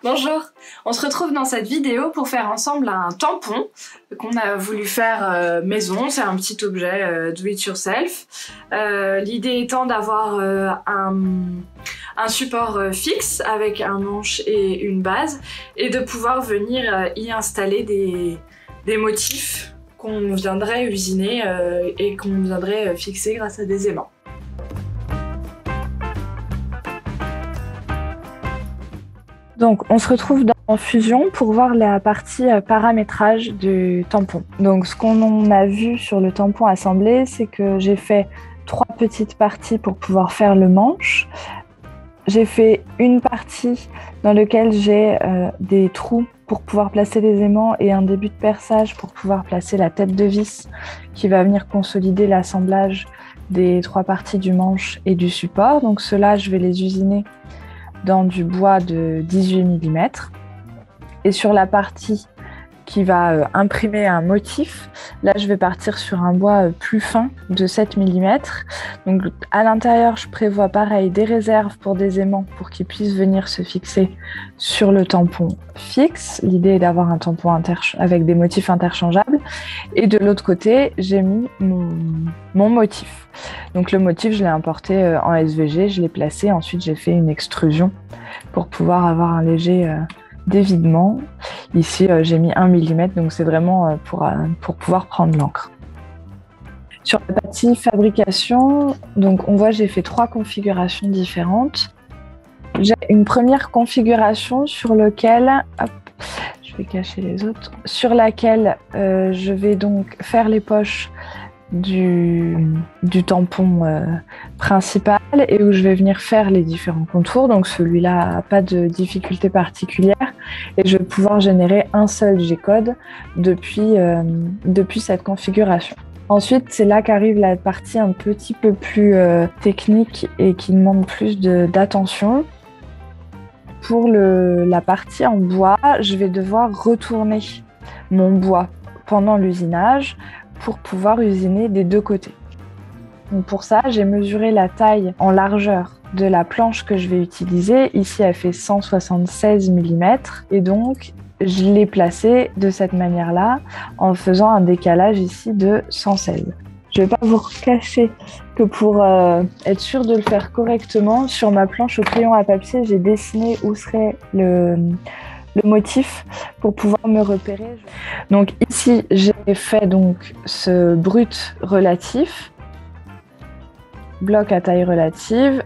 Bonjour, on se retrouve dans cette vidéo pour faire ensemble un tampon qu'on a voulu faire maison. C'est un petit objet do it yourself. L'idée étant d'avoir un support fixe avec un manche et une base et de pouvoir venir y installer des motifs qu'on viendrait usiner et qu'on viendrait fixer grâce à des aimants. Donc on se retrouve dans Fusion pour voir la partie paramétrage du tampon. Donc ce qu'on a vu sur le tampon assemblé, c'est que j'ai fait 3 petites parties pour pouvoir faire le manche. J'ai fait une partie dans laquelle j'ai des trous pour pouvoir placer les aimants et un début de perçage pour pouvoir placer la tête de vis qui va venir consolider l'assemblage des 3 parties du manche et du support. Donc ceux-là, je vais les usiner dans du bois de 18 mm. Et sur la partie qui va imprimer un motif, là je vais partir sur un bois plus fin de 7 mm. Donc à l'intérieur, je prévois pareil des réserves pour des aimants pour qu'ils puissent venir se fixer sur le tampon fixe. L'idée est d'avoir un tampon avec des motifs interchangeables. Et de l'autre côté, j'ai mis mon motif. Donc le motif, je l'ai importé en SVG, je l'ai placé, ensuite j'ai fait une extrusion pour pouvoir avoir un léger d'évidement. Ici, j'ai mis 1 mm, donc c'est vraiment pour pouvoir prendre l'encre. Sur la partie fabrication, donc on voit j'ai fait 3 configurations différentes. J'ai une première configuration sur laquelle, hop, je vais cacher les autres, sur laquelle je vais donc faire les poches du tampon principal et où je vais venir faire les différents contours. Donc celui-là n'a pas de difficulté particulière et je vais pouvoir générer un seul G-code depuis cette configuration. Ensuite, c'est là qu'arrive la partie un petit peu plus technique et qui demande plus d'attention. Pour la partie en bois, je vais devoir retourner mon bois pendant l'usinage pour pouvoir usiner des 2 côtés. Donc pour ça, j'ai mesuré la taille en largeur de la planche que je vais utiliser. Ici, elle fait 176 mm et donc je l'ai placée de cette manière-là en faisant un décalage ici de 116. Je ne vais pas vous cacher que pour être sûr de le faire correctement, sur ma planche au crayon à papier, j'ai dessiné où serait le motif pour pouvoir me repérer. Donc ici, j'ai fait donc ce brut relatif, bloc à taille relative.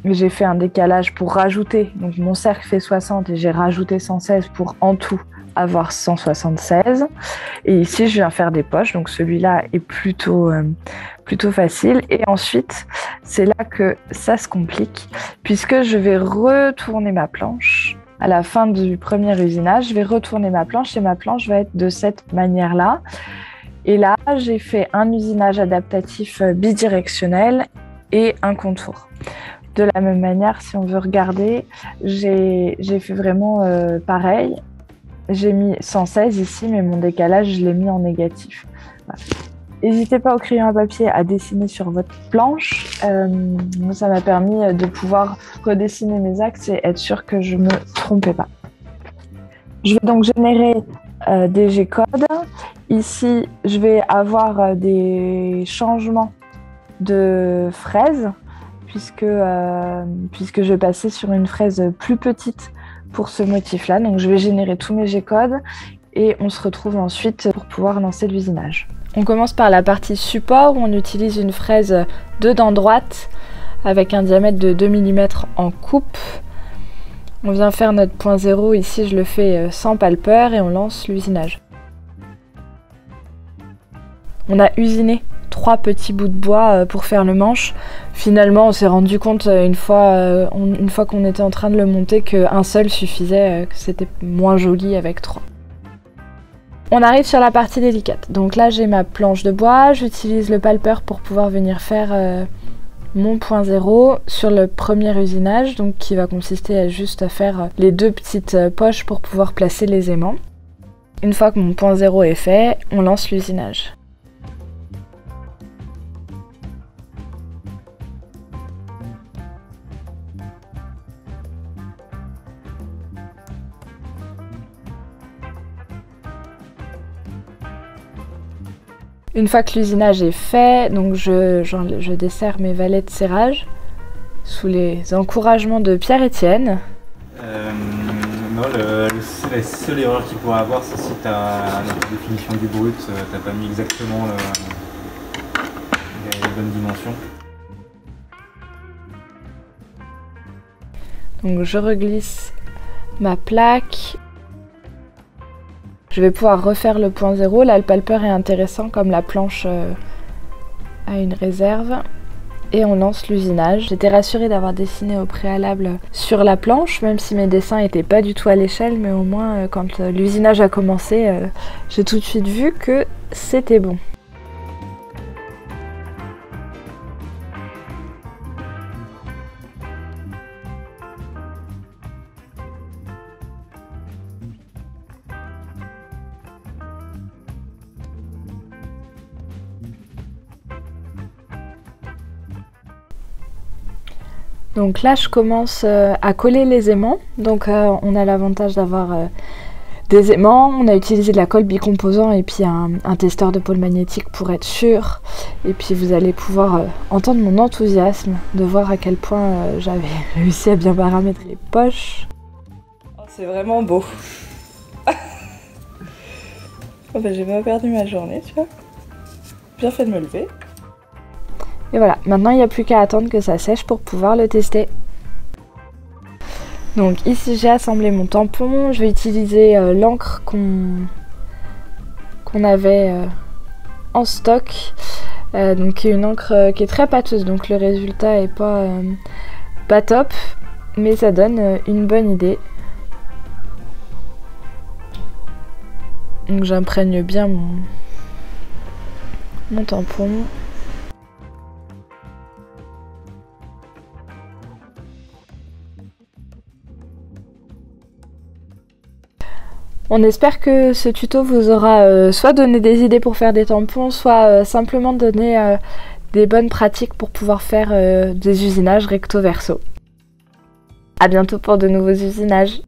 J'ai fait un décalage pour rajouter, donc mon cercle fait 60 et j'ai rajouté 116 pour en tout avoir 176. Et ici, je viens faire des poches, donc celui-là est plutôt facile. Et ensuite, c'est là que ça se complique, puisque je vais retourner ma planche. À la fin du premier usinage, je vais retourner ma planche et ma planche va être de cette manière-là. Et là, j'ai fait un usinage adaptatif bidirectionnel et un contour. De la même manière, si on veut regarder, j'ai fait vraiment pareil. J'ai mis 116 ici, mais mon décalage, je l'ai mis en négatif. Voilà. N'hésitez pas au crayon à papier à dessiner sur votre planche. Ça m'a permis de pouvoir redessiner mes axes et être sûr que je ne me trompais pas. Je vais donc générer des G-codes. Ici, je vais avoir des changements de fraise puisque je vais passer sur une fraise plus petite pour ce motif-là. Donc, je vais générer tous mes G-codes et on se retrouve ensuite pour pouvoir lancer l'usinage. On commence par la partie support où on utilise une fraise 2 dents droites avec un diamètre de 2 mm en coupe. On vient faire notre point 0, ici je le fais sans palpeur et on lance l'usinage. On a usiné 3 petits bouts de bois pour faire le manche. Finalement on s'est rendu compte une fois qu'on était en train de le monter qu'un seul suffisait, que c'était moins joli avec 3. On arrive sur la partie délicate. Donc là, j'ai ma planche de bois. J'utilise le palpeur pour pouvoir venir faire mon point 0 sur le premier usinage, donc qui va consister juste à faire les 2 petites poches pour pouvoir placer les aimants. Une fois que mon point 0 est fait, on lance l'usinage. Une fois que l'usinage est fait, donc je desserre mes valets de serrage sous les encouragements de Pierre-Étienne. Non, la seule erreur qu'il pourrait avoir, c'est si la définition du brut, t'as pas mis exactement les bonnes dimensions. Donc je reglisse ma plaque. Je vais pouvoir refaire le point zéro. Là, le palpeur est intéressant comme la planche a une réserve. Et on lance l'usinage. J'étais rassurée d'avoir dessiné au préalable sur la planche, même si mes dessins n'étaient pas du tout à l'échelle, mais au moins quand l'usinage a commencé, j'ai tout de suite vu que c'était bon. Donc là, je commence à coller les aimants. Donc on a l'avantage d'avoir des aimants. On a utilisé de la colle bicomposant et puis un testeur de pôle magnétique pour être sûr. Et puis vous allez pouvoir entendre mon enthousiasme de voir à quel point j'avais réussi à bien paramétrer les poches. Oh, c'est vraiment beau. Oh, bah, j'ai pas perdu ma journée, tu vois. Bien fait de me lever. Et voilà, maintenant il n'y a plus qu'à attendre que ça sèche pour pouvoir le tester. Donc ici j'ai assemblé mon tampon, je vais utiliser l'encre qu'on avait en stock. Donc une encre qui est très pâteuse, donc le résultat est pas top, mais ça donne une bonne idée. Donc j'imprègne bien mon tampon. On espère que ce tuto vous aura soit donné des idées pour faire des tampons, soit simplement donné des bonnes pratiques pour pouvoir faire des usinages recto verso. A bientôt pour de nouveaux usinages.